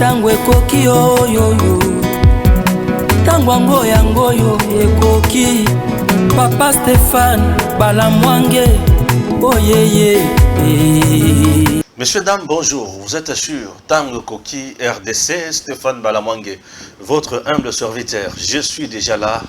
tango ekoki oyoyo tango yango yo ekoki Papa Stéphane Balamwange oyeye. Messieurs, dames, bonjour. Vous êtes sur Tango Koki RDC, Stéphane Balamwange, votre humble serviteur. Je suis déjà là,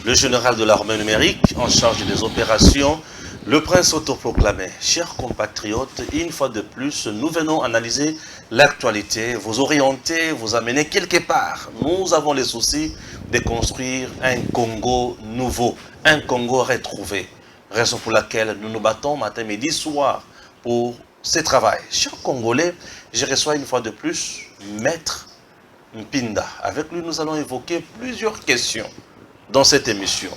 le général de l'armée numérique en charge des opérations, le prince autoproclamé. Chers compatriotes, une fois de plus, nous venons analyser l'actualité, vous orienter, vous amener quelque part. Nous avons le souci de construire un Congo nouveau, un Congo retrouvé. Raison pour laquelle nous nous battons matin, midi, soir pour ce travail. Chers Congolais, je reçois une fois de plus Maître Mpinda. Avec lui, nous allons évoquer plusieurs questions dans cette émission.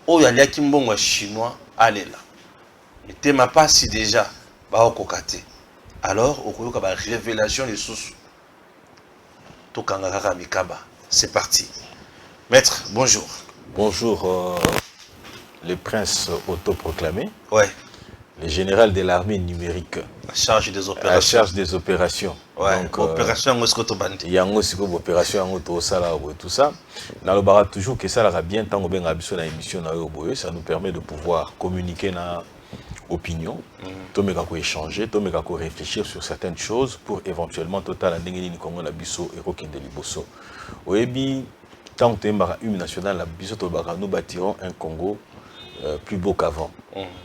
Oya Kimbongo chinois, allez là. Et thème pas si déjà, bah au kokate. Alors, au koyoka ba révélation les sous. Tokangaka mikaba. C'est parti. Maître, bonjour. Bonjour, le prince autoproclamé. Ouais. Le général de l'armée numérique. La charge des opérations. La charge des opérations. Ouais. Donc, opération Ngoskotobandi. Il y a aussi une opération en tout ça. Dans le barat toujours que ça va bien tant que bien habitué dans l'émission ça nous permet de pouvoir communiquer dans opinion, tout me kako échanger, tout me kako réfléchir sur certaines choses pour éventuellement total ndengeni ni Congo na biso et rokende liboso. Oyebi tant que mbara une nationale la biso to baka nous bâtirons un Congo plus beau qu'avant.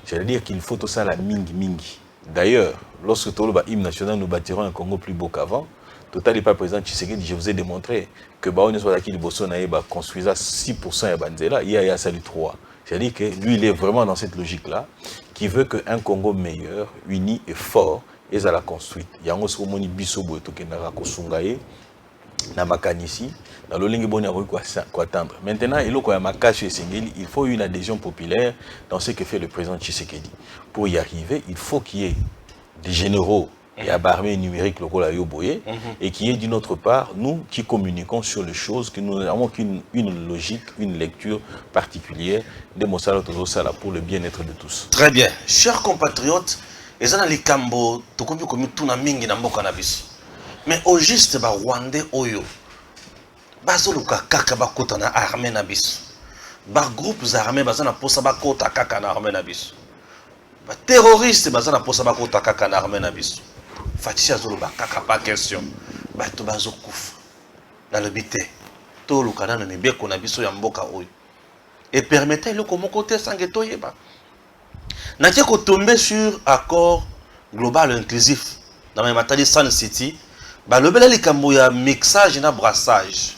C'est-à-dire qu'il faut tout ça la mingi. D'ailleurs, lorsque tout le hymne national nous bâtirons un Congo plus beau qu'avant, Total n'est pas présent Tshisekedi, je vous ai démontré que Baoune Swataki Liboso Naïba construisa 6% à Banzela, il y a salut 3. C'est-à-dire que lui, il est vraiment dans cette logique-là, qui veut qu'un Congo meilleur, uni et fort, est à la construite. Il y a un autre moni biso boeto kenara kosungaye, na makanisi, dans le lingue boni quoi attendre. Maintenant, il faut une adhésion populaire dans ce que fait le président Tshisekedi. Pour y arriver, il faut qu'il y ait des généraux et à l'armée numérique le rôle Yoboye et qu'il y ait d'une autre part, nous qui communiquons sur les choses, que nous n'avons qu'une logique, une lecture particulière de Mossala Tozosala pour le bien-être de tous. Très bien. Chers compatriotes, les gens les Cambo, tout comme tout na mingi na mboka na biso. Mais au juste ba Rwandais oyo. Bazoluka kaka bakota na armée na biso. Ba groupes armés bazana posa bakota kaka na armée na biso. Ba terroristes bazana posa bakota kaka na armée na biso. Fatisha zoluba kaka pas question. Ba to bazokufa. Dans le bité. To lukana na mibeko na biso ya mboka oyo. Et permettez le comme côté sangeto yeba. Na ko tomber sur accord global inclusif dans ma matali Sun City. Balobela likambo ya mixage na brassage.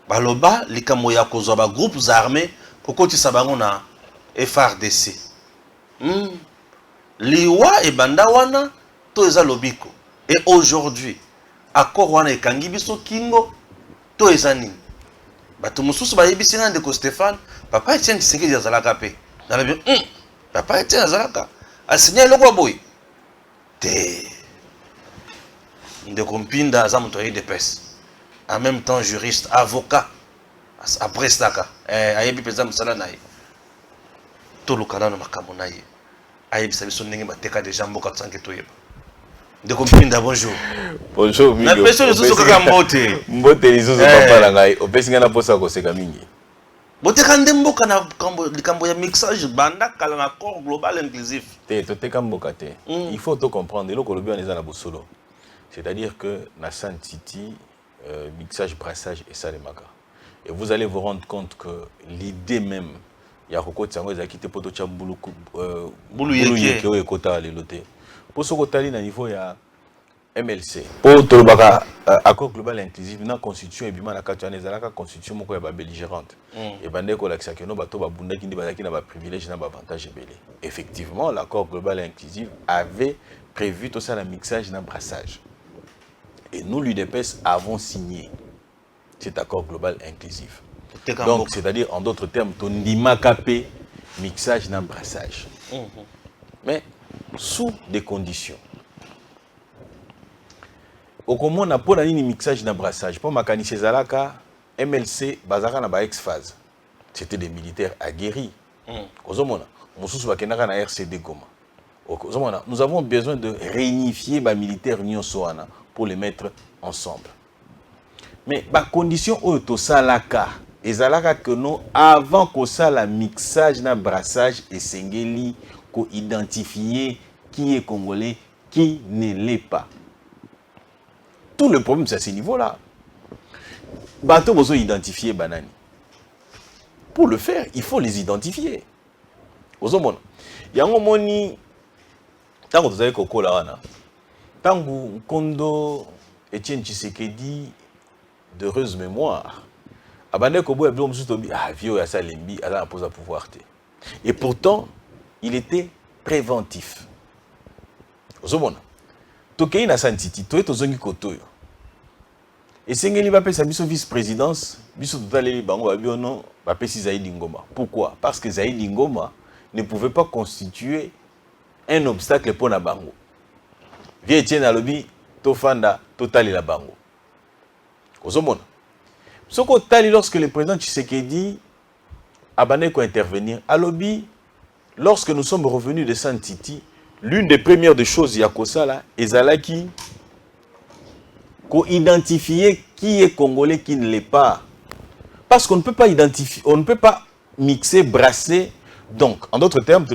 Baloba likambo ya kozwa ba groupes armés kokotisa bango na FRDC. Liwa e banda wana to eza lobiko. Et aujourd'hui, accord wana ekangi biso kingo to eza nini. Bato mususu ba yebisi na ndeko Stéphane, papa Etienne Tshisekedi azalaka pe. Na lobi, papa Etienne azalaka. A signé lokwa boy. Te ndeko Mpinda aza moto de pes. En même temps juriste, avocat. Après ça, ayebi peza musala na ye. To lukana na makambo na ye. Ayebi sabiso ndenge bateka déjà mboka tsange to yeba. Ndeko Mpinda bonjour. Bonjour mingi. Na peso lisusu kaka mbote. Mbote lisusu papa la ngai, opesinga na posa ko seka mingi. Boteka nde mboka na likambo ya mixage banda kala na accord global inclusif. Te toteka mboka te. Il faut tout comprendre eloko lobi on eza na bosolo. C'est-à-dire que na Sun City mixage, brassage et ça les magas. Et vous allez vous rendre compte que l'idée même, il y a beaucoup de gens qui ont quitté pour tout ça, boulou yeke ou ekota leloté. Pour ce côté là, niveau il y a MLC. Pour tout le accord global inclusif, na constitution et bima na katuane zalaka constitution moko ya ba belligérante. Et bande ko lakisa que no bato ba bunda kindi bazaki na ba privilège na ba avantage belé. Effectivement, l'accord global inclusif avait prévu tout ça la mixage na brassage. Et nous, l'UDPS, avons signé cet accord global inclusif. Donc, c'est-à-dire, en d'autres termes, ton imakapé, mixage et brassage. Mais sous des conditions. Au comment on a pas un mixage et brassage. Pour Makani Zalaka, MLC, Bazara na ex-phase. C'était des militaires aguerris. Nous avons besoin de réunifier les militaires Nyon Soana pour les mettre ensemble. Mais la condition où salaka ezalaka que nous avant que ça la mixage na brassage et sengeli ko identifier qui est congolais, qui ne l'est pas. Tout le problème c'est à ce niveau-là. Bato besoin identifier banani. Pour le faire, il faut les identifier. Ozomona. Yango moni tango tozali kokola wana. Tango Kondo Etienne Tshisekedi d'heureuse mémoire. Abandé Kobo et Blom Soutobi, vieux à Salembi, à la pose à pouvoir. Et pourtant, il était préventif. Ozomona. Tokei na santiti, toé tozongi kotoyo. Et Sengeli va payer sa vice-présidence, biso totaleli bango babiono, va payer Zaïdi Ngoma. Pourquoi? Parce que Zaïdi Ngoma ne pouvait pas constituer un obstacle pour na bango. Vie Etienne alobi, tofanda, totali la bango. Ozomona. Soko tali lorsque le président Tshisekedi a bané ko intervenir, alobi, lorsque nous sommes revenus de Santiti, l'une des premières des choses Yakosala, ezalaki identifier qui est congolais, qui ne l'est pas. Parce qu'on ne peut pas identifier, on ne peut pas mixer, brasser. Donc, en d'autres termes,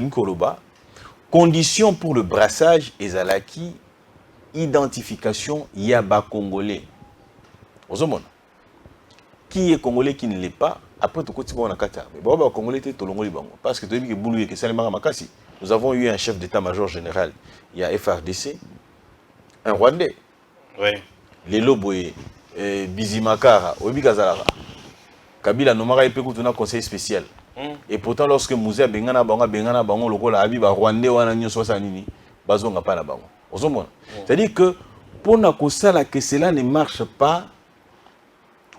condition pour le brassage ezalaki, identification yaba congolais. Ozomona. Qui est congolais, qui ne l'est pas. Après, tout le monde a kata. Mais bon, congolais, c'est tout le monde. Parce que nous avons eu un chef d'état-major général. Il y a FRDC, un Rwandais. Oui. Les Loboye, Bizimakara, Obi Kazalara. Kabila Nomara et Pekutuna conseil spécial. Et pourtant, lorsque Mouzé Bengana Bango, Lokola Abiba, Rwandais, Wananyo Sosanini, Bazon n'a pas la Bango. C'est-à-dire que pour Nakosala, que cela ne marche pas,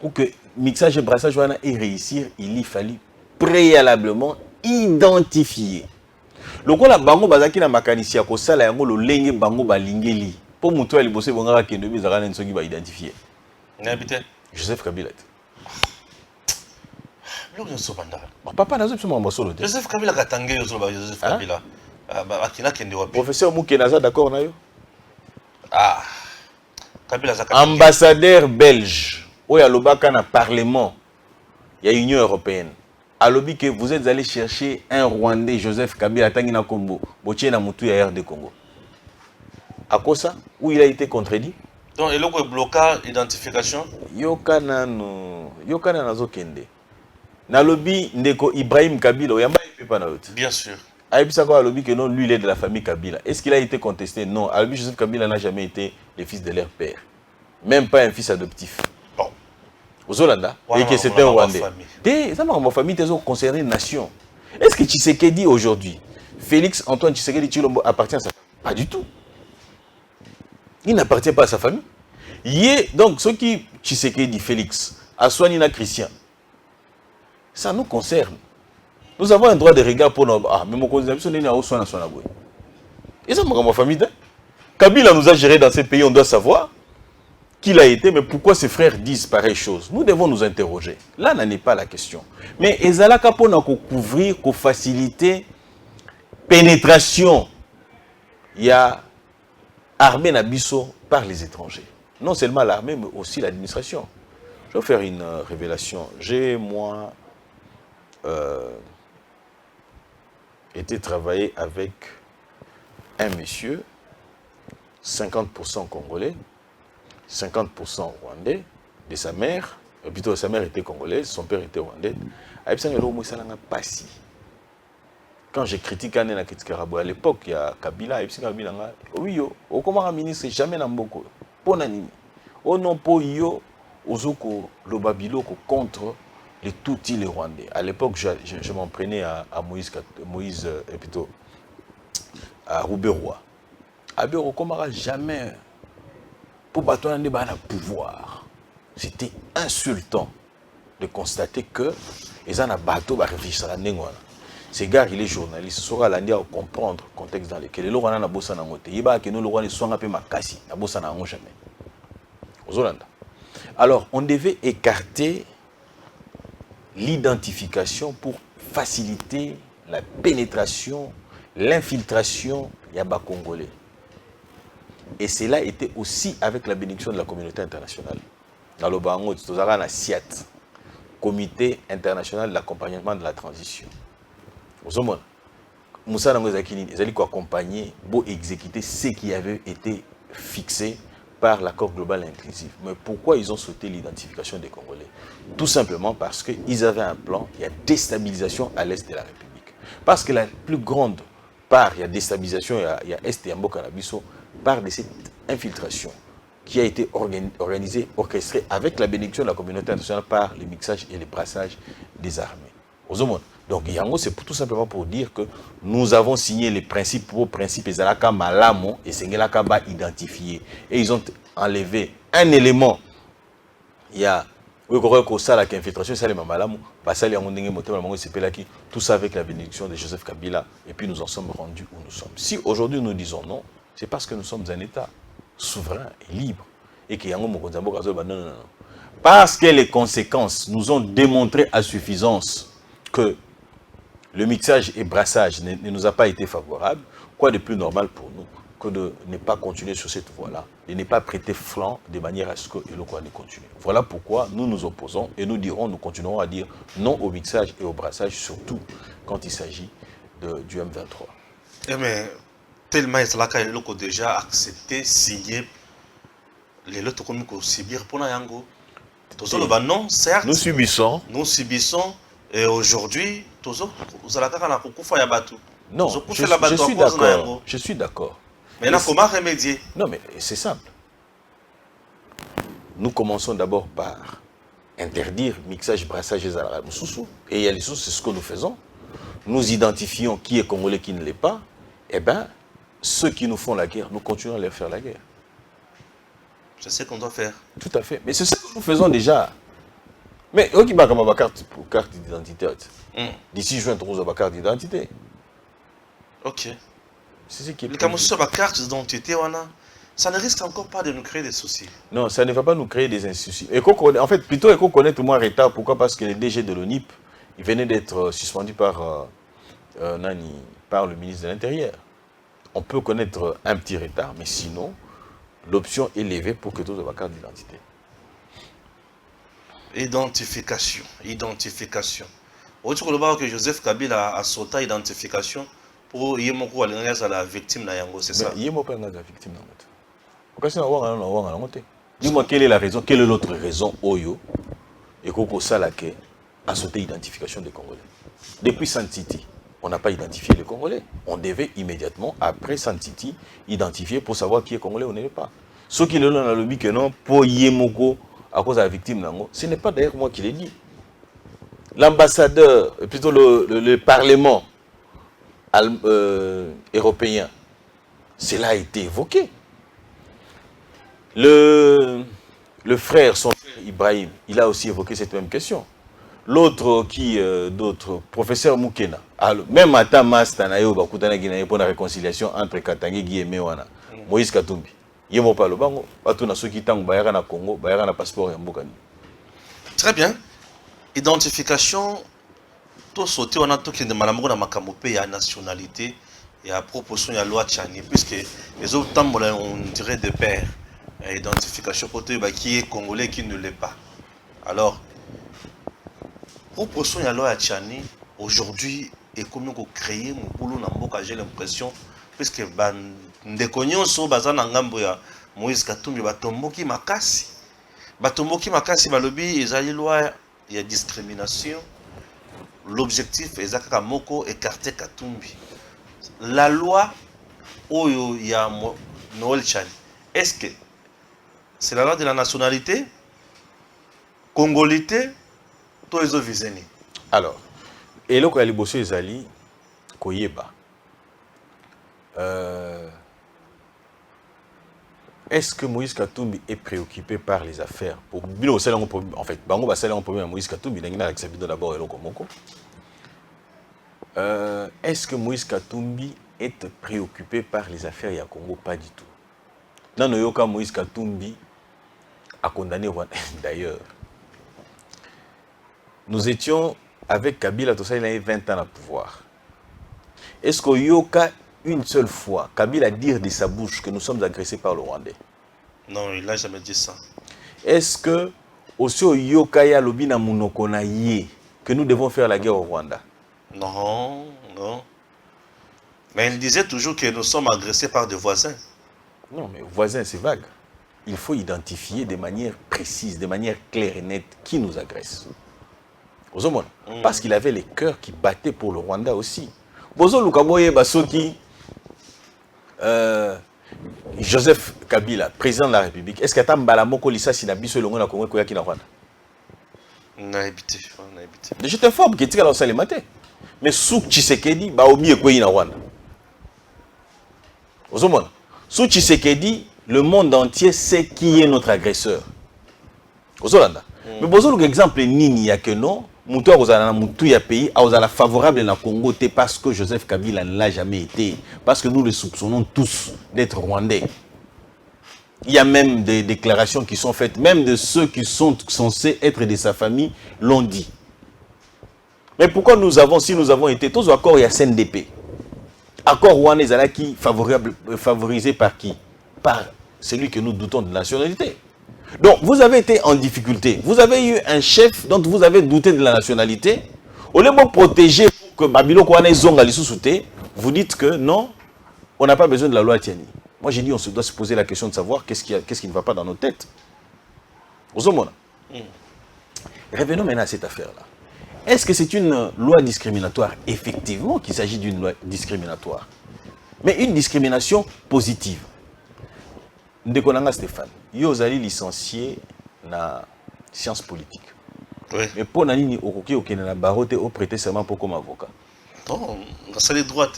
ou que mixage et brassage et réussir, il y fallait préalablement identifier. Lokola Bango Bazaki na makanisi ya kosala yango lo lenge Bango balingeli. Pour montrer les bossés, on a identifié. Joseph Kabila. Papa n'a pas solo. Joseph Kabila a tangé Joseph Kabila. Professeur Moukenaza, d'accord, Nayo? Ah. Ambassadeur belge, où il y a le Parlement, il y a l'Union européenne. A lobby que vous êtes allé chercher un Rwandais, Joseph Kabila, Tangina Kombo, Botier na Moutou et RD Congo. À quoi ça? Où il a été contredit? Donc, il y a un blocage d'identification. Yokana nazo kende. Na lobby ndeko Ibrahim Kabila, oyamba pas na autre. Bien sûr. Aïbisa quoi lobby que non, lui il est de la famille Kabila. Est-ce qu'il a été contesté? Non. Albi Joseph Kabila n'a jamais été le fils de leur père. Même pas un fils adoptif. Bon. Aux Hollanda, et que c'était un Rwandais. Ça m'a ma famille, t'es concerné nation. Est-ce que Tshisekedi aujourd'hui, Félix Antoine Tshisekedi Tshilombo appartient à sa famille? Pas du tout. Il n'appartient pas à sa famille. Donc, ce qui Tshisekedi Félix, Aswanina Christian, ça nous concerne. Nous avons un droit de regard pour nos... Ah, mais mon cousin, et ça, ma famille, Kabila nous a géré dans ces pays, on doit savoir qu'il a été, mais pourquoi ses frères disent pareille chose? Nous devons nous interroger. Là, n'en est pas la question. Mais ezalaka pour nous couvrir, pour faciliter pénétration. Il y a armée Nabiso par les étrangers. Non seulement l'armée, mais aussi l'administration. Je vais faire une révélation. J'ai, moi, été travailler avec un monsieur, 50% congolais, 50% rwandais, de sa mère, et plutôt sa mère était congolaise, son père était rwandais. Quand je critique à l'époque, il y a Kabila, oui, au comment ministre, jamais n'a beaucoup. Au nom pour yo, Ozoko, le Babilo contre les Tutsis, les Rwandais. À l'époque, je m'en prenais à Moïse, plutôt à Rouberois. Abero Komara jamais pour battre un débat à pouvoir. C'était insultant de constater que les gens à bateau va réfléchir à Nengwana. Ces gars, il est journaliste, saura l'andia comprendre le contexte dans lequel les Lorana n'a bossé dans le côté. Il va que nous le roi soit un peu makasi, n'a bossé dans jamais. Aux Hollande. Alors, on devait écarter l'identification pour faciliter la pénétration, l'infiltration yaba congolais. Et cela était aussi avec la bénédiction de la communauté internationale. Dans le Bango, nous avons un CIAT, Comité international d'accompagnement de la transition. Vous savez, Moussa Nangozakini, ils allaient accompagner pour exécuter ce qui avait été fixé par l'accord global inclusif. Mais pourquoi ils ont souhaité l'identification des Congolais? Tout simplement parce qu'ils avaient un plan, il y a déstabilisation à l'est de la République. Parce que la plus grande part, il y a déstabilisation, il y a Est et Mboka Nabiso, part de cette infiltration qui a été organisée, orchestrée avec la bénédiction de la communauté internationale par le mixage et le brassage des armées. Donc, Yango, c'est tout simplement pour dire que nous avons signé les principes pour principes Ezalaka Malamo et Sengelaka ba identifié. Et ils ont enlevé un élément. Il y a tout ça avec la bénédiction de Joseph Kabila. Et puis nous en sommes rendus où nous sommes. Si aujourd'hui nous disons non, c'est parce que nous sommes un État souverain et libre. Et que Yango Mokonzambo Kazo, non. Parce que les conséquences nous ont démontré à suffisance que le mixage et brassage ne nous a pas été favorable, quoi de plus normal pour nous que de ne pas continuer sur cette voie-là, de ne pas prêter flanc de manière à ce que le quoi continue. Voilà pourquoi nous nous opposons et nous continuerons à dire non au mixage et au brassage, surtout quand il s'agit du M23. Mais tellement il a déjà accepté, signé les lots comme nous subir pour Yango. Non, certes. Nous subissons. Et aujourd'hui, vous allez faire la coucou ya batu. Non, je suis d'accord. Maintenant, comment remédier? Non, mais c'est simple. Nous commençons d'abord par interdire mixage, brassage et zalara moussoussou. Et il y a les choses, c'est ce que nous faisons. Nous identifions qui est congolais, qui ne l'est pas. Eh bien, ceux qui nous font la guerre, nous continuons à leur faire la guerre. C'est ce qu'on doit faire. Tout à fait. Mais c'est ce que nous faisons déjà. Mais ok, bah comme ma carte d'identité. D'ici juin, tu as ma carte d'identité. Ok. C'est ce qui est. Le carte d'identité, ça ne risque encore pas de nous créer des soucis. Non, ça ne va pas nous créer des soucis. En fait, plutôt il faut connaître moins retard. Pourquoi? Parce que le DG de l'ONIP, il venait d'être suspendu par le ministre de l'Intérieur. On peut connaître un petit retard, mais sinon, l'option est levée pour que tu aies ma carte d'identité. Identification. Autre que Joseph Kabila a sauté identification pour Yemoko à la victime de Yango, c'est ça? Yemoko est la victime de Yango. Dis-moi quelle est la raison, quelle est l'autre raison, Oyo, et Koko Salake a sauté l'identification des Congolais. Depuis Santiti, on n'a pas identifié les Congolais. On devait immédiatement, après Santiti, identifier pour savoir qui est Congolais ou n'est pas. Ceux qui le dans le lobby que non, pour Yemoko, à cause de la victime, ce n'est pas d'ailleurs moi qui l'ai dit. L'ambassadeur, plutôt le Parlement européen, cela a été évoqué. Le frère, son frère Ibrahim, il a aussi évoqué cette même question. L'autre d'autres, professeur Moukena, même à Tamastanayo, pour la réconciliation entre Katangui et Mewana, Moïse Katumbi. Il n'y a pas le bango, pas ceux qui tangent Bayara Congo, Bayara passeport et Mbokani. Très bien. Identification, tout sauté, on a tout qui est de Malambo dans Makamopé, il y a nationalité, il y a proportion, il y a loi Tchani, puisque les autres temps, on dirait de père. Identification pour tout qui est congolais, qui ne l'est pas. Alors, proportion, il y a loi Tchani, aujourd'hui, et comment on crée mon boulot dans Mboka, j'ai l'impression, puisque Ndekonyo so bazana ngambo ya Moïse Katumbi batomboki makasi balobi ezali loi ya discrimination. L'objectif est kaka moko écarter Katumbi. La loi oyo ya Noël Chani, est-ce que c'est la loi de la nationalité, congolité, to ezo vizeni? Alors, eloko ya liboso ezali koyeba. Est-ce que Moïse Katumbi est préoccupé par les affaires? En fait, Bango va saler un problème à Moïse Katumbi, d'abord et Lokomoko. Est-ce que Moïse Katumbi est préoccupé par les affaires ya Congo? Pas du tout. Nanoyoka Moïse Katumbi a condamné Rwanda. D'ailleurs, nous étions avec Kabila, tout ça, il a eu 20 ans à pouvoir. Est-ce que Yoka une seule fois Kabila dire de sa bouche que nous sommes agressés par le Rwandais? Non, il n'a jamais dit ça. Est-ce que aussi au Yokaya Lobina Munokona Ye que nous devons faire la guerre au Rwanda? Non, non. Mais il disait toujours que nous sommes agressés par des voisins. Non, mais voisins, c'est vague. Il faut identifier de manière précise, de manière claire et nette qui nous agresse. Parce qu'il avait les cœurs qui battaient pour le Rwanda aussi. Bozo Lukaboye Basoki, Joseph Kabila, président de la République, est-ce qu'il y a un balamoko lisa sinabiso longo na Congo koyaki na Rwanda? On a habité. Je t'informe que tu as lancé les matins. Mais sous Tshisekedi, ba omi ekoyi na Rwanda. Ozomona. Sous Tshisekedi, le monde entier sait qui est notre agresseur. Ozolanda. Mais bozo exemple nini ya que non, mutu ozala na mutu ya pays, ozala favorable na Congo te parce que Joseph Kabila ne l'a jamais été, parce que nous le soupçonnons tous d'être rwandais. Il y a même des déclarations qui sont faites, même de ceux qui sont censés être de sa famille l'ont dit. Mais pourquoi si nous avons été tous accords, il y a CNDP. Accord rwandais qui favorisé par qui? Par celui que nous doutons de nationalité. Donc, vous avez été en difficulté. Vous avez eu un chef dont vous avez douté de la nationalité. Au lieu de protéger pour que Babylone Kouane Zonga l'issouté, vous dites que non, on n'a pas besoin de la loi Tiani. Moi, j'ai dit on doit se poser la question de savoir qu'est-ce qui ne va pas dans nos têtes. Revenons maintenant à cette affaire-là. Est-ce que c'est une loi discriminatoire? Effectivement qu'il s'agit d'une loi discriminatoire. Mais une discrimination positive. Ndekonanga Stéphane, yo zali licencié na sciences politiques. Oui. Mais pour nani okoki okene na barote au prêter serment pour comme avocat? Non, ça les droits.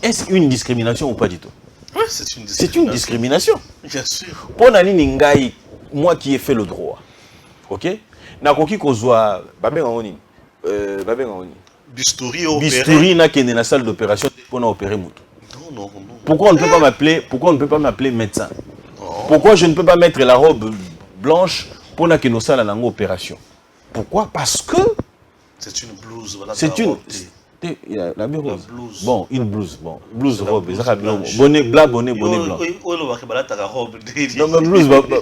Est-ce une discrimination ou pas du tout? Oui, c'est une discrimination. C'est une discrimination. Bien sûr. Pour nani ngai, moi qui ai fait le droit, ok? Nakoki kozwa babenga ngoni bistouri na kende na salle d'opération pour na opérer mutu. Non. Pourquoi on ne peut pas m'appeler médecin? Non. Pourquoi je ne peux pas mettre la robe blanche pour na kende salle na opération? Pourquoi? Parce que c'est une blouse. Voilà, c'est une la blouse. Bon, une blouse. Bon, blouse robe. Bonnet blanc, bonnet blanc. Non, mais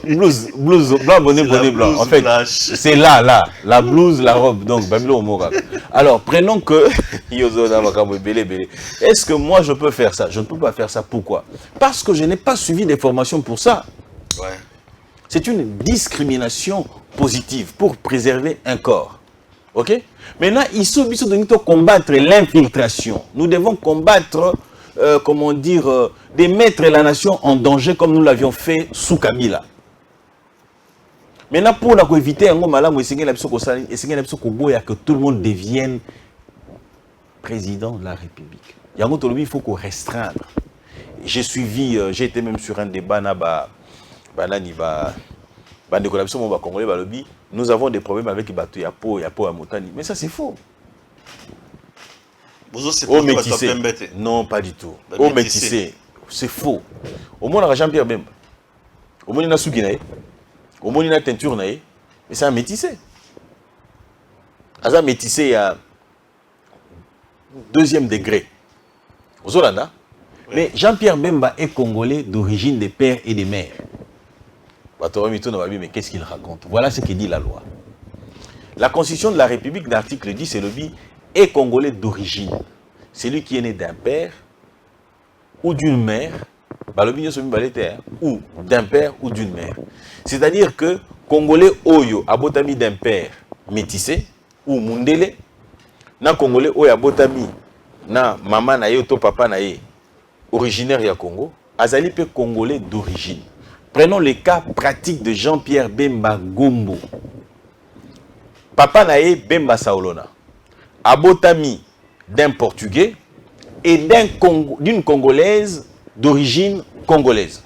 blouse blanc, bonnet blanc. En fait, c'est là, la blouse, la robe. Donc, alors, prenons que est-ce que moi je peux faire ça? Je ne peux pas faire ça. Pourquoi? Parce que je n'ai pas suivi des formations pour ça. Ouais. C'est une discrimination positive pour préserver un corps. Ok? Maintenant, il faut combattre l'infiltration. Nous devons combattre, de mettre la nation en danger comme nous l'avions fait sous Kabila. Maintenant, pour éviter que tout le monde devienne président de la République. Il faut qu'on restreindre. J'ai été même sur un débat nous avons des problèmes avec les bateaux Yapo à Motani. Mais ça, c'est faux. Au métissé. Non, pas du tout. Au métissé. C'est faux. Au moins, on a Jean-Pierre Bemba. Au moins, on a Souginae. Au moins, on a Teinture. Mais c'est un métissé. Un métissé, il y a deuxième degré. Aux Hollandais. Mais Jean-Pierre Bemba est congolais d'origine des pères et des mères. Mais qu'est-ce qu'il raconte? Voilà ce que dit la loi. La Constitution de la République, l'article 10, c'est le dit, est congolais d'origine. C'est lui qui est né d'un père ou d'une mère, ou d'un père ou d'une mère. C'est-à-dire que congolais oyo abotami d'un père métissé ou mundele, na congolais oyo abotami na maman na ye to papa na ye originaire ya Congo, azali pe congolais d'origine. Prenons le cas pratique de Jean-Pierre Bemba Gombo. Papa Naé Bemba Saolona. Abotami d'un Portugais et d'une Congolaise d'origine congolaise.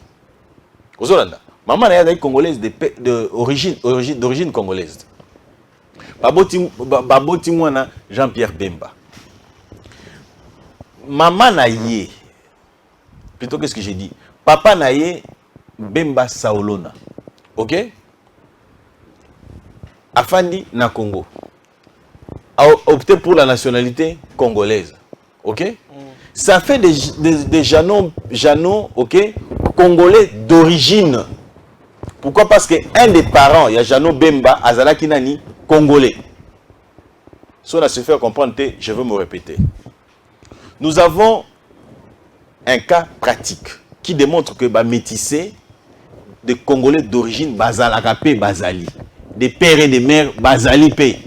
Aux Hollandais. Maman Naé est congolaise d'origine congolaise. Baboti Mwana Jean-Pierre Bemba. Maman Naé. Plutôt qu'est-ce que j'ai dit? Papa Naé Bemba Saolona. Ok? Afandi na Congo. A opté pour la nationalité congolaise. Ok? Ça fait des Jeannot, ok, congolais d'origine. Pourquoi? Parce qu'un des parents, il y a Jeannot Bemba, Azalaki Nani, congolais. Si on a se fait comprendre, je veux me répéter. Nous avons un cas pratique qui démontre que métissé des Congolais d'origine Bazalakapé Bazali, des pères et des mères Bazali Pé.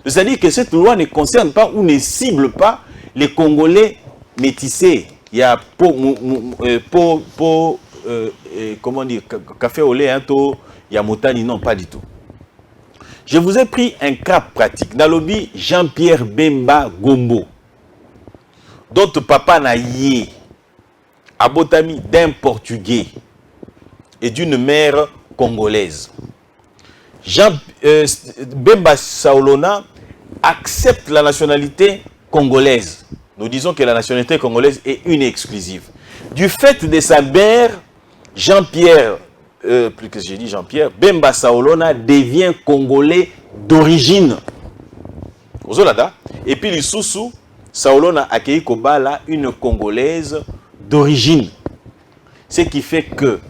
C'est-à-dire que cette loi ne concerne pas ou ne cible pas les Congolais métissés. Il y a comment dire, café au lait, il y a Motani, non, pas du tout. Je vous ai pris un cas pratique. Nalobi Jean-Pierre Bemba Gombo, dont papa n'a yé, abotami d'un Portugais et d'une mère congolaise. Bemba Saolona accepte la nationalité congolaise. Nous disons que la nationalité congolaise est une et exclusive. Du fait de sa mère, Jean-Pierre, plus que j'ai dit Jean-Pierre, Bemba Saolona devient congolais d'origine. Et puis les Soussou, Saolona a accueilli Kobala, une congolaise d'origine. Ce qui fait que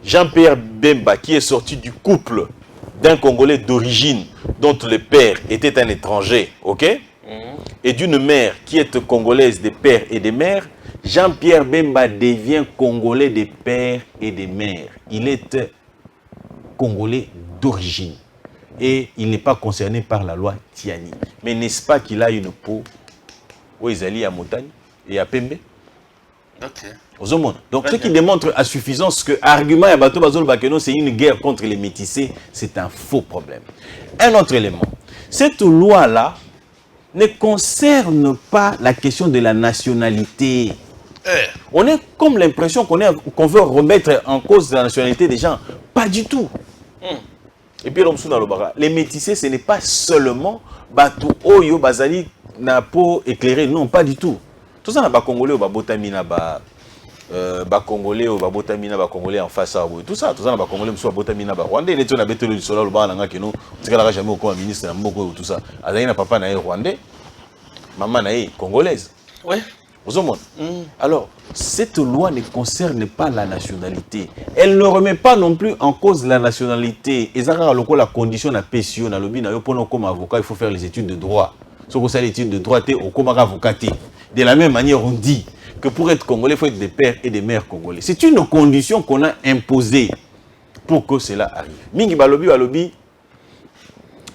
Jean-Pierre Bemba, qui est sorti du couple d'un Congolais d'origine dont le père était un étranger, ok, et d'une mère qui est congolaise des pères et des mères, Jean-Pierre Bemba devient Congolais des pères et des mères. Il est Congolais d'origine. Et il n'est pas concerné par la loi Tiani. Mais n'est-ce pas qu'il a une peau où ils allaient à montagne et à Pembe? Ok. Donc, ce qui démontre à suffisance que l'argument à Bato Bazol Bakeno, c'est une guerre contre les métissés, c'est un faux problème. Un autre élément. Cette loi-là ne concerne pas la question de la nationalité. On a comme l'impression qu'on veut remettre en cause la nationalité des gens. Pas du tout. Et puis, les métissés, ce n'est pas seulement Bato Oyo Bazali na peau éclairée. Non, pas du tout. Tout ça, na Congolais, Babotamina, Congolais, Babotamina, Congolais en face à tout ça, na Congolais, Babotamina, Rwandais, les gens qui ont le solo, qui n'ont jamais au ministre, tout ça. Azali papa na Rwandais, maman na congolaise. Ouais. Alors, cette loi ne concerne pas la nationalité. Elle ne remet pas non plus en cause la nationalité. Et ça, la condition na PCO, na lobby, na yopono comme avocat, il faut faire les études de droit. Si vous avez les études de droit, au comme avocat. De la même manière, on dit que pour être congolais, il faut être des pères et des mères congolais. C'est une condition qu'on a imposée pour que cela arrive. Mingi Balobi,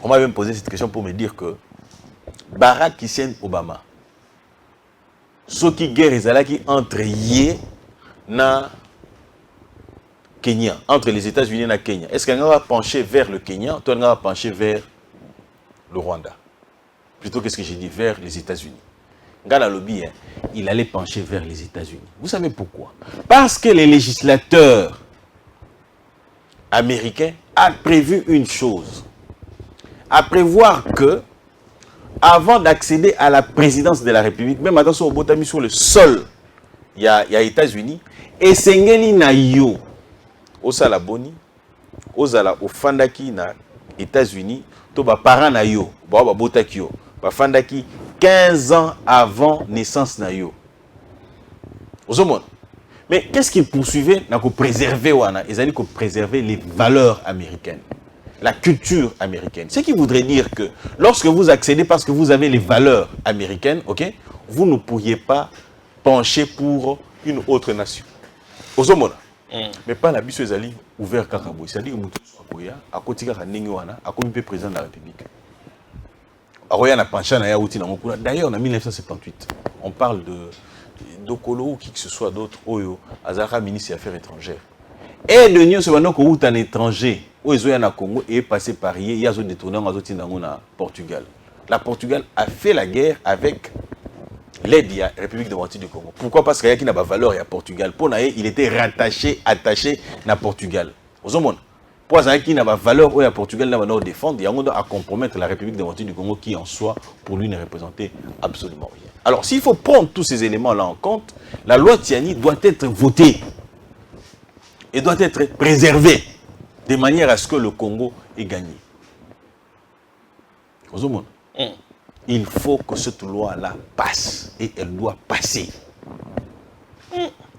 on m'a même posé cette question pour me dire que Barack Hussein Obama, ce qui guerre ezalaki entre Yé na Kenya, entre les États-Unis et na Kenya. Est-ce qu'on va pencher vers le Kenya ou on va pencher vers le Rwanda? Plutôt qu'est-ce que j'ai dit, vers les États-Unis. Gana lobby, il allait pencher vers les États-Unis. Vous savez pourquoi? Parce que les législateurs américains ont prévu une chose. À prévoir que avant d'accéder à la présidence de la République, même attention au Botami sur le sol, il y a États-Unis, et Sengeli na yo, au Salaboni, au Fandaki na États-Unis, to ba parents na yo, ba Botaki yo, ba Fandaki 15 ans avant naissance na yo. Mais qu'est-ce qu'ils poursuivaient? Ils allaient préserver les valeurs américaines. La culture américaine. Ce qui voudrait dire que lorsque vous accédez parce que vous avez les valeurs américaines, ok, vous ne pourriez pas pencher pour une autre nation. Mais pas la biso ezali ouvert kakabo. C'est-à-dire que à côté de président de la République. D'ailleurs, en 1978, on parle de Dokolo ou qui que ce soit d'autre, Oyo, Azara, ministre des Affaires étrangères. Et de Nyon, c'est maintenant qu'on est un étranger. Au Congo et est passé par hier, il y a des détournés en Portugal. La Portugal a fait la guerre avec l'aide de la République démocratique du Congo. Pourquoi? Parce qu'il y a qui n'a pas valeur à Portugal. Pour il était attaché à Portugal. Pour qui n'a pas valeur à Portugal, n'a pas défendre, il y a à compromettre la République démocratique du Congo qui en soi, pour lui, ne représentait absolument rien. Alors, s'il faut prendre tous ces éléments-là en compte, la loi Tiani doit être votée et doit être préservée de manière à ce que le Congo ait gagné. Il faut que cette loi-là passe et elle doit passer.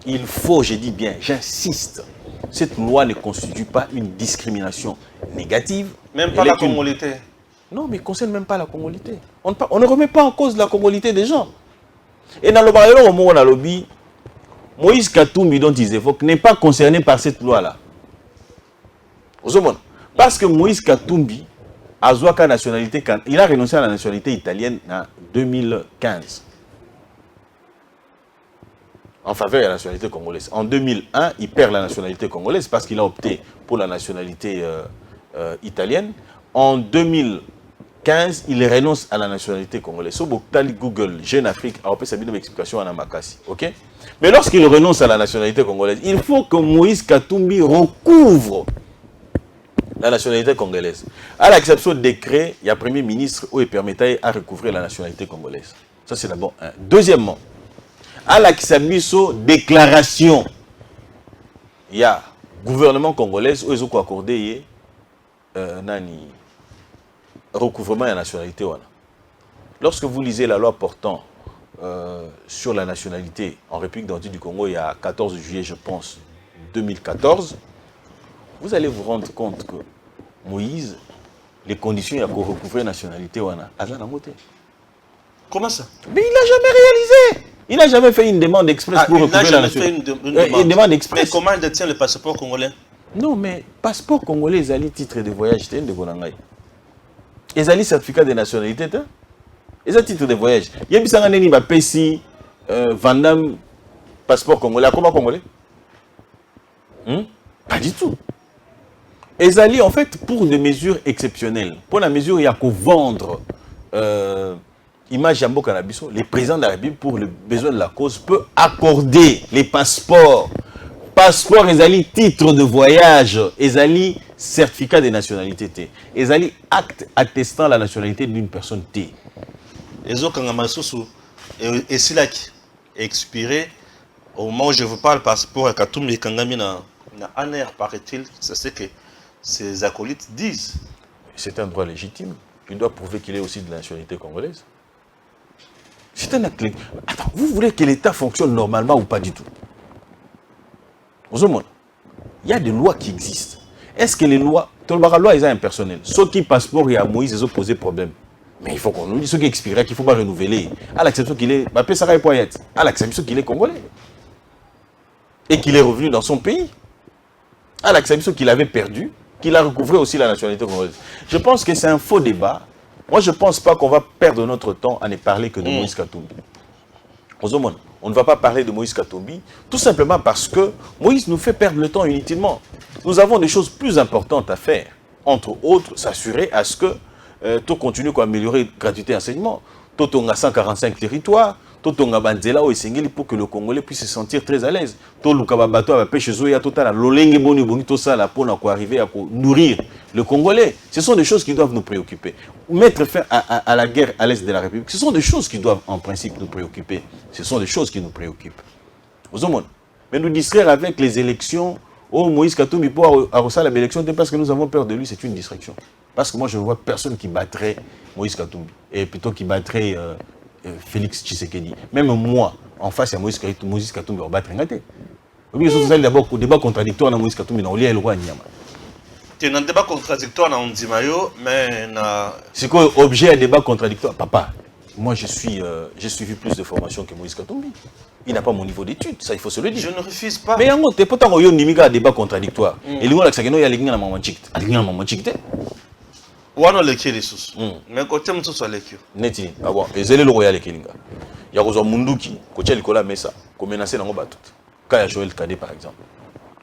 il faut, je dis bien, j'insiste, cette loi ne constitue pas une discrimination négative. Même pas la congolité. Non, mais il ne concerne même pas la congolité. On ne remet pas en cause la congolité des gens. Et dans le barreau, au moment où on a lobby, Moïse Katumbi, dont ils évoquent, n'est pas concerné par cette loi-là. Parce que Moïse Katumbi a nationalité, il a renoncé à la nationalité italienne en 2015. En faveur de la nationalité congolaise. En 2001, il perd la nationalité congolaise parce qu'il a opté pour la nationalité italienne. En 2015, il renonce à la nationalité congolaise. So, Google, Jeune Afrique, a opté sa explication à Namakasi. Ok? Mais lorsqu'il renonce à la nationalité congolaise, il faut que Moïse Katumbi recouvre la nationalité congolaise. À l'exception du décret, il y a un premier ministre où il permettait à recouvrir la nationalité congolaise. Ça, c'est d'abord un. Deuxièmement, à l'exception déclaration, il y a gouvernement congolais où ils ont accordé recouvrement de la nationalité. Lorsque vous lisez la loi portant sur la nationalité en République démocratique du Congo, il y a 14 juillet, je pense, 2014, vous allez vous rendre compte que Moïse, les conditions pour recouvrer la nationalité, comment ça? Mais il n'a jamais réalisé. Il n'a jamais fait une demande express pour recouvrer la nationalité. Une demande express. Mais comment il détient le passeport congolais? Non, mais passeport congolais, ils ont titre de voyage. Ils ont certificat de nationalité. Ils ont titre de voyage. Il y a un PSI, Vandam, passeport congolais. Comment congolais? Pas du tout. Ils allaient en fait pour des mesures exceptionnelles. Pour la mesure où il y a qu'à vendre image Jambo Canabiso, le président de la République, pour le besoin de la cause, peut accorder les passeports. Passeport, ils allaient titre de voyage, ils allaient certificat de nationalité, ils allaient acte attestant la nationalité d'une personne T. Et c'est là qui est expiré au moment où je vous parle, passeport à Katumbi Kangami na ANR, paraît-il, c'est ce que ses acolytes disent. C'est un droit légitime. Il doit prouver qu'il est aussi de la nationalité congolaise. C'est un acte. Attends, vous voulez que l'État fonctionne normalement ou pas du tout? Il y a des lois qui existent. Est-ce que les lois, la loi est impersonnelle? Ceux qui passeport et à Moïse, ils ont posé problème. Mais il faut qu'on nous dise ceux qui expirent, qu'il ne faut pas renouveler. À l'exception qu'il est, à l'exception qu'il est congolais. Et qu'il est revenu dans son pays. À l'exception qu'il avait perdu, qu'il a recouvré aussi la nationalité congolaise. Je pense que c'est un faux débat. Moi, je ne pense pas qu'on va perdre notre temps à ne parler que de Moïse Katumbi. On ne va pas parler de Moïse Katumbi, tout simplement parce que Moïse nous fait perdre le temps inutilement. Nous avons des choses plus importantes à faire. Entre autres, s'assurer à ce que tout continue à améliorer la gratuité d'enseignement. Tout on a 145 territoires, tout on a bandela au Essengeli pour que le Congolais puisse se sentir très à l'aise. Tout le Kababato a pêché Zoya total, l'olenge boni boni tout ça là pour arriver à nourrir le Congolais. Ce sont des choses qui doivent nous préoccuper. Mettre fin à la guerre à l'est de la République, ce sont des choses qui doivent en principe nous préoccuper. Ce sont des choses qui nous préoccupent. Mais nous distraire avec les élections, oh Moïse Katumbi pour arroser l'élection, parce que nous avons peur de lui, c'est une distraction. Parce que moi je ne vois personne qui battrait Moïse Katumbi, et plutôt qui battrait Félix Tshisekedi. Même moi, en face à Moïse Katumbi, on battrait Ngate. Oui, c'est d'abord un débat contradictoire dans Moïse Katumbi, on lit le roi Nyama. Tu as un débat contradictoire dans Ndimayo, mais... C'est quoi objet à débat contradictoire? Papa, moi j'ai suivi plus de formation que Moïse Katumbi. Il n'a pas mon niveau d'études, ça il faut se le dire. Je ne refuse pas. Mais tu n'es pas tant qu'il y a un débat contradictoire. Et lui, il y a les maman chicte. Wana leki les sous. Mais côté mtu soit leki. Neti. Ah bon, ezele le royal kelinga. Ya ko zo munduki, ko tcheli kola mesa, ko menacer nango batut. Quand il y a Joël Kadé par exemple.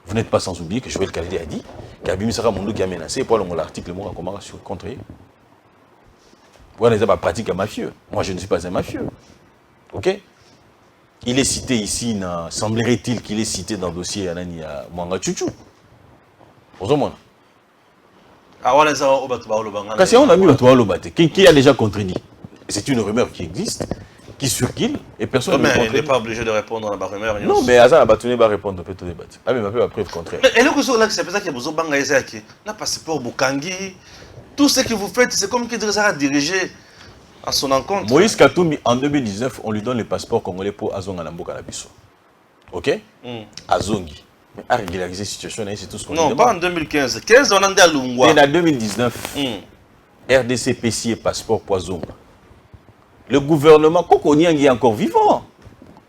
Vous n'êtes pas sans oublier que Joël Kadé a dit qu'Abimi Sara Munduki a menacé pour l'article moi comment contre lui. Voilà, ils ont pas pratique à mafieux. Moi je ne suis pas un mafieux. OK? Il est cité ici, semblerait-il qu'il est cité dans le dossier Anani à Mwanga Chuchu. Osomona. Kasi on a mis le qui a déjà contredit. C'est une rumeur qui existe, qui circule et personne ne contredit. Mais il n'est pas obligé de répondre à la rumeur. Non, mais Azan Abatouné va répondre au péto débat. Ah mais ma la preuve contraire. Mais et le coup là c'est pour ça qu'il y a besoin banga Isaki. N'a passeport Bukangi. Tout ce que vous faites, c'est comme qui devrait diriger à son encontre. Moïse Katumbi en 2019, on lui donne le passeport congolais pour Azonga Nambo Kanabiso. Ok? Azongi. Mais à régulariser la situation, c'est tout ce qu'on Non, demande. pas en 2015. 15, on a dit à Lungwa. Et en 2019, RDC PCI passeport poison. Le gouvernement, Kokonyang est encore vivant.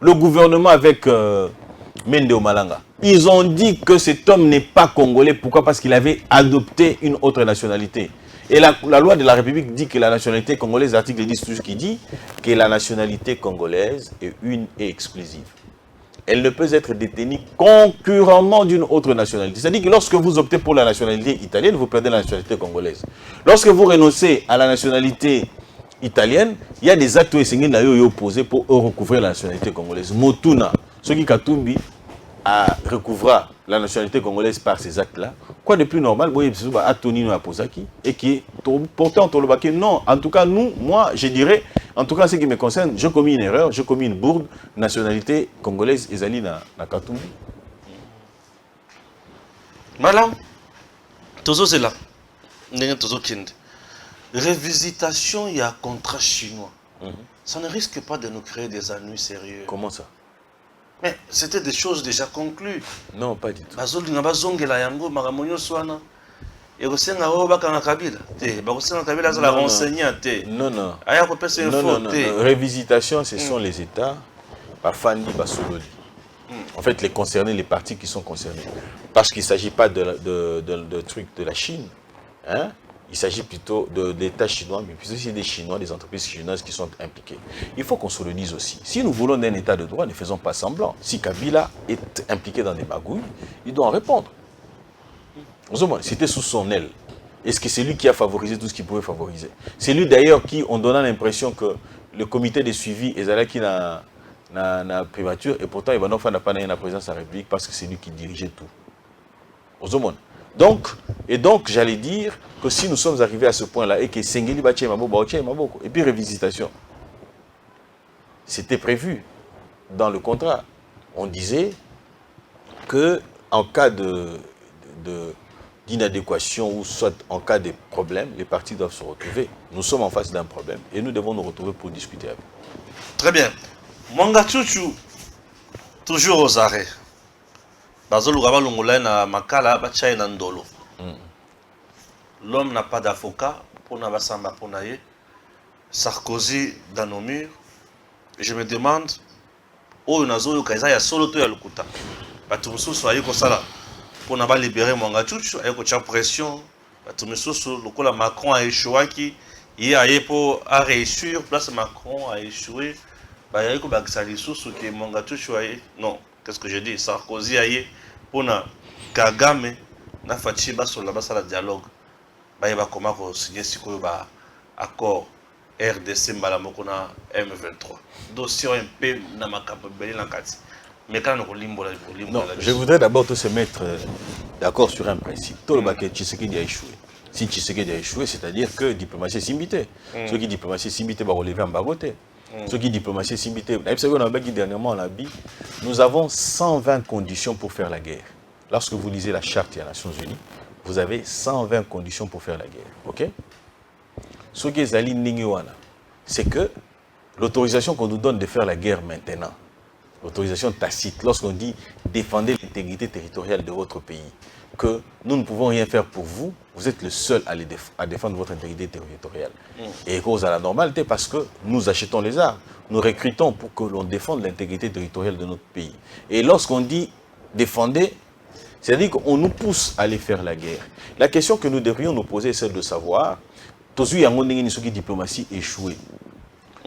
Le gouvernement avec Mende Omalanga. Ils ont dit que cet homme n'est pas congolais. Pourquoi? Parce qu'il avait adopté une autre nationalité. Et la loi de la République dit que la nationalité congolaise, l'article 10 toujours qui dit que la nationalité congolaise est une et exclusive. Elle ne peut être détenue concurremment d'une autre nationalité. C'est-à-dire que lorsque vous optez pour la nationalité italienne, vous perdez la nationalité congolaise. Lorsque vous renoncez à la nationalité italienne, il y a des actes opposés pour recouvrir la nationalité congolaise. Motuna, ce qui Katumbi a recouvert la nationalité congolaise par ces actes-là. Quoi de plus normal, et qui pourtant non, en tout cas nous, moi je dirais, en tout cas ce qui me concerne, j'ai commis une erreur, j'ai commis une bourde, nationalité congolaise ezali na Katumbi. Madame, Tozo c'est là. Tozo Kinde. Révisitation, il y a contrat chinois. Ça ne risque pas de nous créer des ennuis sérieux. Comment ça? Mais c'était des choses déjà conclues. Non, pas du tout. Non, non. Révisitation, ce sont les États, Bafandi, Basololi. En fait, les concernés, les partis qui sont concernés. Parce qu'il ne s'agit pas de trucs de la Chine. Hein? Il s'agit plutôt d'États chinois, mais plutôt aussi des Chinois, des entreprises chinoises qui sont impliquées. Il faut qu'on se le dise aussi. Si nous voulons d'un État de droit, ne faisons pas semblant. Si Kabila est impliqué dans des magouilles, il doit en répondre. C'était sous son aile. Est-ce que c'est lui qui a favorisé tout ce qu'il pouvait favoriser? C'est lui d'ailleurs qui, on donnant l'impression que le comité de suivi est là qui n'a primature, et pourtant il va n'a pas la présidence de la République parce que c'est lui qui dirigeait tout. Donc, j'allais dire que si nous sommes arrivés à ce point-là et que Sengeli Bache Maboko, et puis révisitation, c'était prévu dans le contrat. On disait que en cas d'inadéquation ou soit en cas de problème, les partis doivent se retrouver. Nous sommes en face d'un problème et nous devons nous retrouver pour discuter avec. Très bien. Mwanga Chuchu, toujours aux arrêts. L'homme n'a pas d'avocat pour Nabasamba Ponaye. Sarkozy dans nos murs. Et je me demande, où nazo yokaisa ya solo to ya lukuta. Batumusu soyez comme ça là. Pour n'a pas libérer Mwanga Chuchu, avec une pression. Batumusu lokola Macron a échoué qui il a pour à réussir place Macron a échoué. Bah il y a que que Mwanga Chuchu non, qu'est-ce que je dis? Sarkozy a pour na Kagame na Fachiba sur la base de la dialogue. Bah il va comment signer ce accord RDC Mbalamoko na M23. Dossier un peu na makapabeli na kati. Mais quand on limbo non, je voudrais d'abord se mettre d'accord sur un principe. Tout le baquet Tshisekedi a échoué. Si Tshisekedi a échoué, c'est-à-dire que diplomatie simbité. Ceux qui diplomatie simbité va relever en bagoté. Ceux qui diplomatie simbité. Dernièrement on a dit, nous avons 120 conditions pour faire la guerre. Lorsque vous lisez la charte des Nations Unies, vous avez 120 conditions pour faire la guerre. Ok? Ce qui est c'est que l'autorisation qu'on nous donne de faire la guerre maintenant, l'autorisation tacite, lorsqu'on dit défendez l'intégrité territoriale de votre pays, que nous ne pouvons rien faire pour vous, vous êtes le seul à défendre votre intégrité territoriale. Et cause à la normalité, parce que nous achetons les armes, nous recrutons pour que l'on défende l'intégrité territoriale de notre pays. Et lorsqu'on dit défendez, c'est-à-dire qu'on nous pousse à aller faire la guerre. La question que nous devrions nous poser est celle de savoir, tous y a une diplomatie échouée.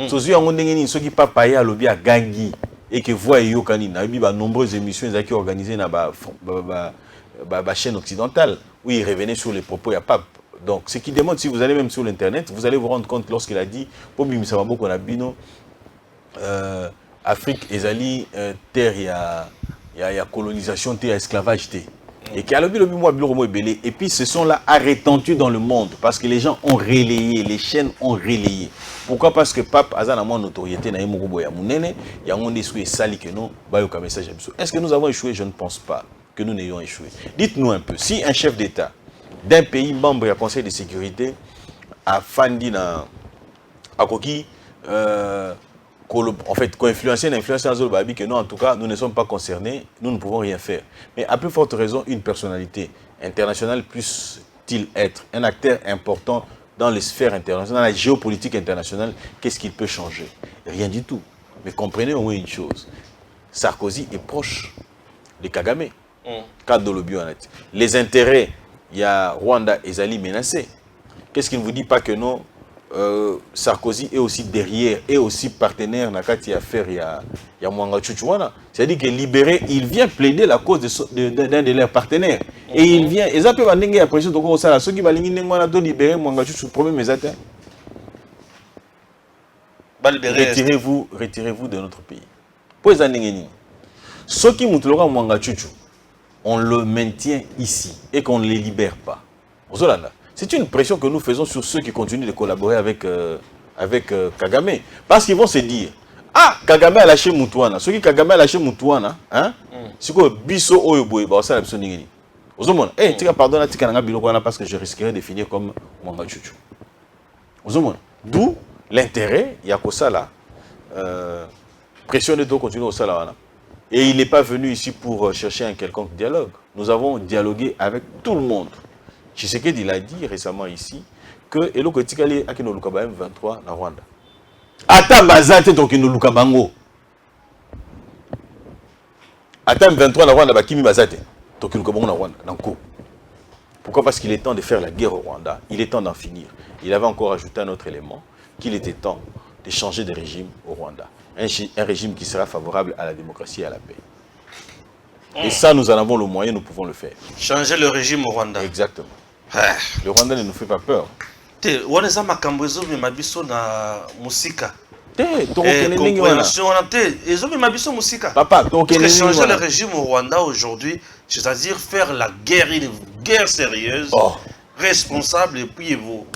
Tous y a une qui papa à lobby à Gangi et que voit Yokani, il y a nombreuses émissions qui sont organisées dans la chaîne occidentale où il revenait sur les propos à Pape. Donc, ce qui démontre, si vous allez même sur l'internet, vous allez vous rendre compte lorsqu'il a dit pour Bimsababo qu'on a bino Afrique ezali terre il y a colonisation, il y a esclavage. Et qui a le belé. Et puis ce sont là à retentir dans le monde parce que les gens ont relayé, les chaînes ont relayé. Pourquoi? Parce que Pape a une notoriété, il y a un esprit sali que nous, message. Est-ce que nous avons échoué? Je ne pense pas que nous n'ayons échoué. Dites-nous un peu, si un chef d'État d'un pays membre du Conseil de sécurité a fandi à Koki en fait, co-influencer que nous, en tout cas, nous ne sommes pas concernés, nous ne pouvons rien faire. Mais à plus forte raison, une personnalité internationale plus-t-il être un acteur important dans les sphères internationales, dans la géopolitique internationale, qu'est-ce qu'il peut changer? Rien du tout. Mais comprenez au moins une chose. Sarkozy est proche de Kagame. Les intérêts, il y a Rwanda et Zali menacés. Qu'est-ce qui ne vous dit pas que non, Sarkozy est aussi derrière, est aussi partenaire dans la affaire, il y a Mwanga Chuchuana. C'est-à-dire que libéré, il vient plaider la cause d'un de leurs partenaires. Et il vient, et ça peut aller après ce que ça, ceux qui vont libérer Mwanga Chuchu, problème est atteint. Retirez-vous de notre pays. Ceux qui montrent Mwanga Chuchu, on le maintient ici et qu'on ne les libère pas. C'est une pression que nous faisons sur ceux qui continuent de collaborer avec Kagame. Parce qu'ils vont se dire, ah, Kagame a lâché Moutouana. Ceux qui Kagame a lâché Moutouana, hein, c'est quoi, Bisso Oyoboy, bah, ça la personne n'est pas. Eh, tu pardonnes, tu as parce que je risquerais de finir comme Mwanga Chuchu. D'où l'intérêt, il y a que ça là, pression de tout continuer au Salana. Et il n'est pas venu ici pour chercher un quelconque dialogue. Nous avons dialogué avec tout le monde. Tshisekedi l'a dit récemment ici que Eloko Tikali a kino Lukaba M23 na Rwanda. Ata bazate to kino Lukabango. Ata M23 na Rwanda ba kimi bazate to kino Lukabango na Rwanda nanko. Pourquoi? Parce qu'il est temps de faire la guerre au Rwanda, il est temps d'en finir. Il avait encore ajouté un autre élément, qu'il était temps de changer de régime au Rwanda. Un régime qui sera favorable à la démocratie et à la paix. Et ça, nous en avons le moyen, nous pouvons le faire. Changer le régime au Rwanda. Exactement. Le Rwanda ne nous fait pas peur. Wana makambozo me mabiso na musika. Compréhension me mabiso musika. Papa, parce que changer le régime au Rwanda aujourd'hui, c'est-à-dire faire la guerre, une guerre sérieuse, responsable et puis vous.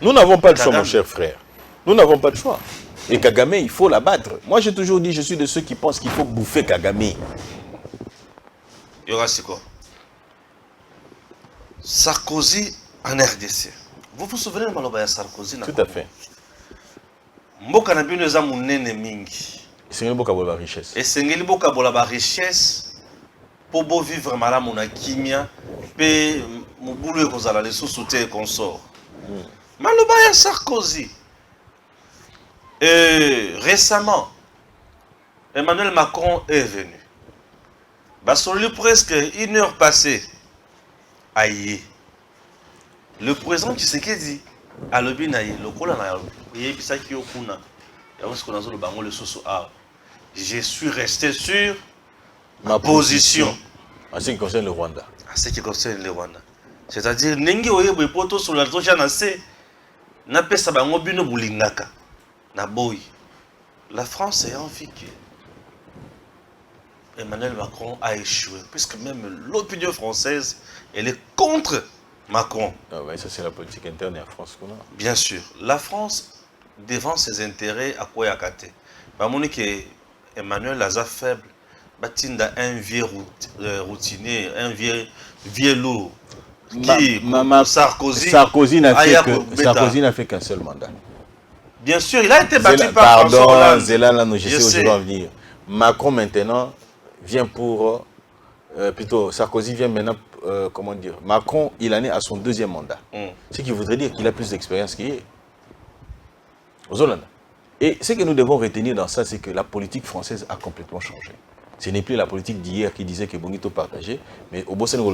Nous n'avons pas de choix, mon cher frère. Nous n'avons pas de choix. Et Kagame, il faut l'abattre. Moi, j'ai toujours dit, je suis de ceux qui pensent qu'il faut bouffer Kagame. Il y aura c'est quoi? Sarkozy en RDC. Vous vous souvenez de Maloba Sarkozy? Tout à fait. Mboka na bino eza munene mingi. Sengeli boka bola richesse. Et sengeli boka bola richesse pour beau vivre malamu na kimia pe mobulu ekozala lisusu te consort. Maloba ya Sarkozy. Récemment, Emmanuel Macron est venu. Basoli presque une heure passée. Aïe. Le président Tshisekedi a le binaï, le kola na yebisaki okuna. Je suis resté sur ma position. En ce qui concerne le Rwanda. En ce qui concerne le Rwanda. C'est-à-dire, nengi oyebo poto sur la toja na se na pesa bango bino bulingaka. Na boy. La France est envie que Emmanuel Macron a échoué, puisque même l'opinion française, elle est contre Macron. Ah ouais, ça c'est la politique interne en France. Bien sûr. La France défend ses intérêts à quoi à côté. Que Emmanuel Laza faible, batinda un vieux routinier, un vieux lourd. Sarkozy n'a fait qu'un seul mandat. Bien sûr, il a été battu par François Hollande. Je sais où je vais en venir. Macron maintenant vient pour... plutôt, Sarkozy vient maintenant, comment dire, Macron, il en est à son deuxième mandat. Ce qui voudrait dire qu'il a plus d'expérience qu'il est. Aux Hollandais. Et ce que nous devons retenir dans ça, c'est que la politique française a complètement changé. Ce n'est plus la politique d'hier qui disait que Bonito partageait, mais au Boston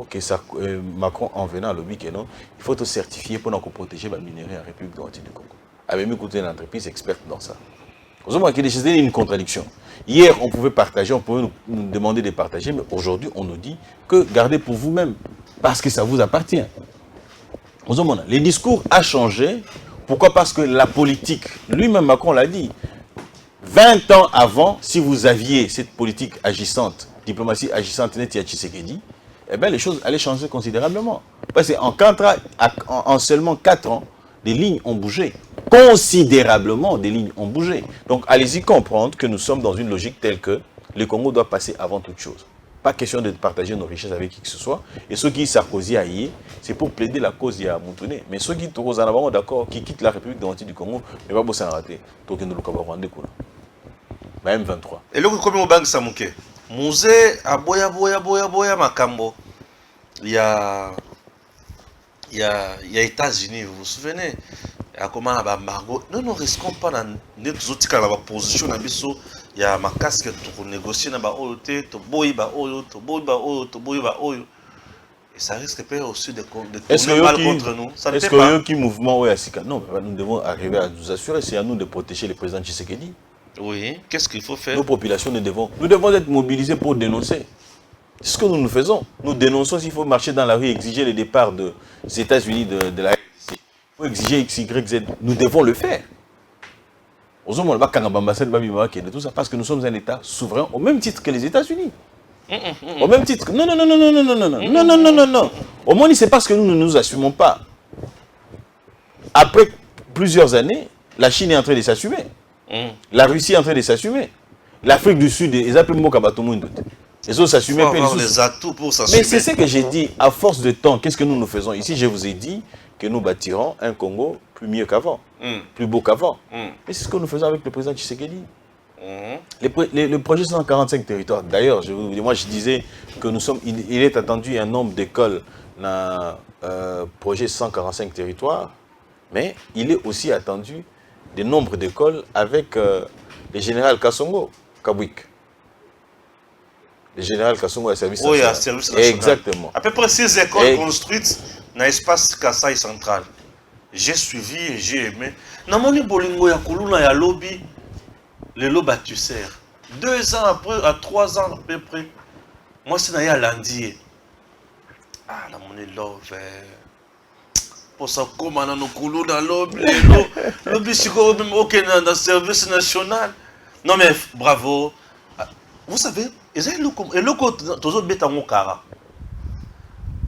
que Macron en venant à l'objet que non, il faut te certifier pour nous protéger les minéraux en République démocratique du Congo. Avec nous, une entreprise experte dans ça. Vous voyez qu'il y a une contradiction. Hier, on pouvait partager, on pouvait nous demander de partager, mais aujourd'hui, on nous dit que gardez pour vous-même, parce que ça vous appartient. Vous voyez, le discours a changé. Pourquoi? Parce que la politique, lui-même Macron l'a dit, 20 ans avant, si vous aviez cette politique agissante, diplomatie agissante, Tshisekedi, eh bien les choses allaient changer considérablement. Parce qu'en seulement 4 ans, des lignes ont bougé. Considérablement, des lignes ont bougé. Donc allez-y comprendre que nous sommes dans une logique telle que le Congo doit passer avant toute chose. Pas question de partager nos richesses avec qui que ce soit. Et ceux qui Sarkozy a y, c'est pour plaider la cause de Moutoune. Mais ceux qui sont d'accord, qui quittent la République démocratique du Congo, mais pas pour s'en rater. Donc, nous avons rendu compte. M23. Et là, comme au banque Samouké, musée à boya makambo. Il y a États-Unis, vous vous souvenez? Il y a comment là-bas Margot. Nous ne risquons pas dans notre autres cas la position dans biso. Il y a ma casque pour négocier dans ba oyote, to boy ba oyo, to boy ba oyo, to boy ba oyo. Et ça risque peut aussi de tourner mal contre nous. Est-ce que y a qui mouvement ou Sika? Non, nous devons arriver à nous assurer, c'est à nous de protéger le président Tshisekedi. Oui, qu'est-ce qu'il faut faire? Nos populations, nous devons être mobilisés pour dénoncer. C'est ce que nous faisons. Nous dénonçons s'il faut marcher dans la rue et exiger le départ des États-Unis de la RDC. Il faut exiger X, Y, Z. Nous devons le faire. Tout ça parce que nous sommes un État souverain au même titre que les États-Unis. Au même titre. Non. Au moins, c'est parce que nous ne nous assumons pas. Après plusieurs années, la Chine est en train de s'assumer. La Russie est en train de s'assumer. L'Afrique du Sud, ils appellent Mokabatoumou. Ils ont s'assumer. Les atouts pour s'assumer. Mais c'est ce que j'ai dit. À force de temps, qu'est-ce que nous faisons? Ici, je vous ai dit que nous bâtirons un Congo plus mieux qu'avant, plus beau qu'avant. Mais c'est ce que nous faisons avec le président Tshisekedi. Le projet 145 territoires. D'ailleurs, moi je disais que il est attendu un nombre d'écoles dans le projet 145 territoires, mais il est aussi attendu des nombres d'écoles avec le général Kassongo, Kabwik. Le général Kassongo a service national. Oui, à service national. Exactement. À peu près 6 écoles construites dans l'espace Kassai central. J'ai suivi et j'ai aimé. Namoni Bolingo ya Kuluna ya lobby, le lobatusser. 2 ans après, à 3 ans à peu près, moi c'est dans Landier. Ah, la monnaie love. Pour ça, comment on a nos Kuluna lobby, lobby c'est même aucun dans le service national. Non mais bravo. Vous savez,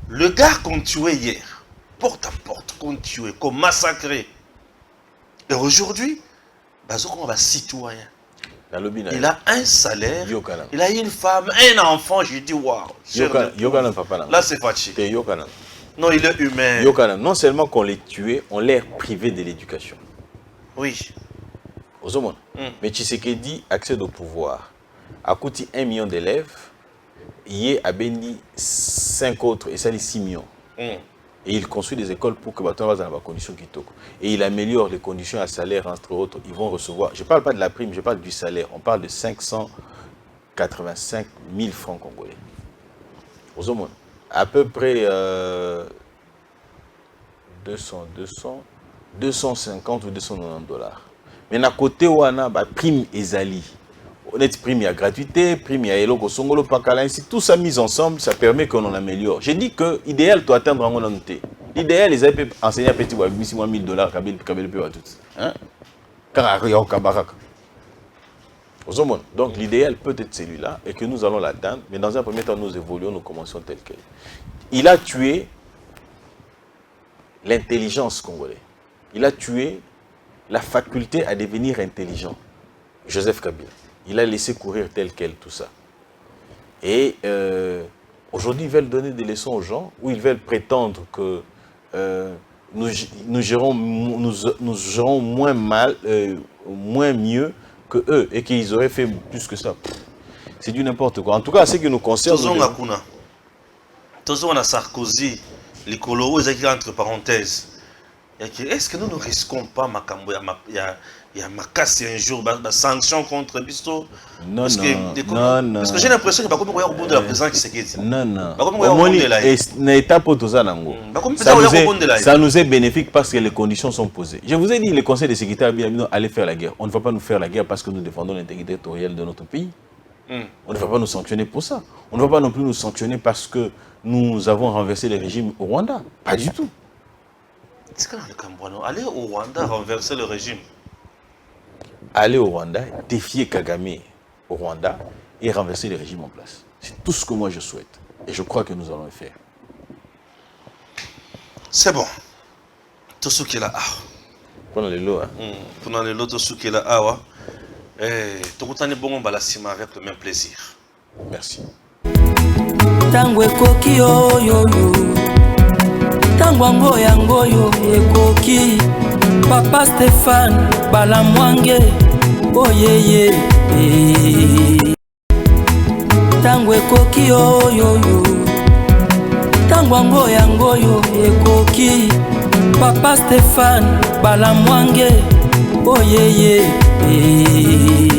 le gars qu'on tuait hier, porte à porte, qu'on tuait, qu'on massacrait. Et aujourd'hui, on va citoyen. Il a un salaire, il a une femme, un enfant, j'ai dit waouh. Là c'est fatigué. Non, il est humain. Non seulement qu'on les tuait, on les privait de l'éducation. Oui. Mais Tshisekedi accède au pouvoir. À côté 1 million d'élèves, il a béni 5 autres et ça les 6 millions. Et il construit des écoles pour que les gens dans les conditions qui toquent. Et il améliore les conditions à salaire, entre autres. Ils vont recevoir, je ne parle pas de la prime, je parle du salaire. On parle de 585 000 francs congolais. Aux hommes, à peu près 250 ou 290 dollars. Mais à côté, on a la prime Ezali. Honnête prime, il y a gratuité, prime, il y a Eloko Songolo, Pakala, ainsi. Tout ça mis ensemble, ça permet qu'on en améliore. J'ai dit que l'idéal doit atteindre en mononté. L'idéal, les avaient enseigné à petit, 8 000 dollars, Kabel peut à tout. Car il y a un kabarak. Donc l'idéal peut être celui-là et que nous allons l'atteindre, mais dans un premier temps, nous évoluons, nous commençons tel quel. Il a tué l'intelligence congolaise. Il a tué la faculté à devenir intelligent. Joseph Kabila. Il a laissé courir tel quel tout ça. Et aujourd'hui, ils veulent donner des leçons aux gens, ou ils veulent prétendre que nous gérons moins mal, moins mieux que eux, et qu'ils auraient fait plus que ça. C'est du n'importe quoi. En tout cas, ce qui nous concerne... Toujours on a Sarkozy, les Colo, entre parenthèses. Est-ce que nous ne risquons pas Makambo, il y a ma casse un jour, ma sanction contre Bisto? Non, parce que j'ai l'impression que je vais au bout de la présence qui s'est dit. Non. Ça nous est bénéfique parce que les conditions sont posées. Je vous ai dit, le Conseil de sécurité allait faire la guerre. On ne va pas nous faire la guerre parce que nous défendons l'intégrité territoriale de notre pays. On ne va pas nous sanctionner pour ça. On ne va pas non plus nous sanctionner parce que nous avons renversé le régime au Rwanda. Pas du tout. Est-ce que dans le Cameroun, aller au Rwanda renverser le régime? Aller au Rwanda, défier Kagame au Rwanda et renverser le régime en place. C'est tout ce que moi je souhaite. Et je crois que nous allons le faire. C'est bon. Tout ce qui est là. Pendant les lots. Pendant les lots, tout ce qui est là. Tout le temps, on va avec le même plaisir. Merci. Tango ekoki oyoyo, tango yango yo ekoki. Papa Stéphane Balamwange, oh yeye. Tango ekoki oyoyo, tango yango yo ekoki. Papa Stéphane Balamwange, oh yeye.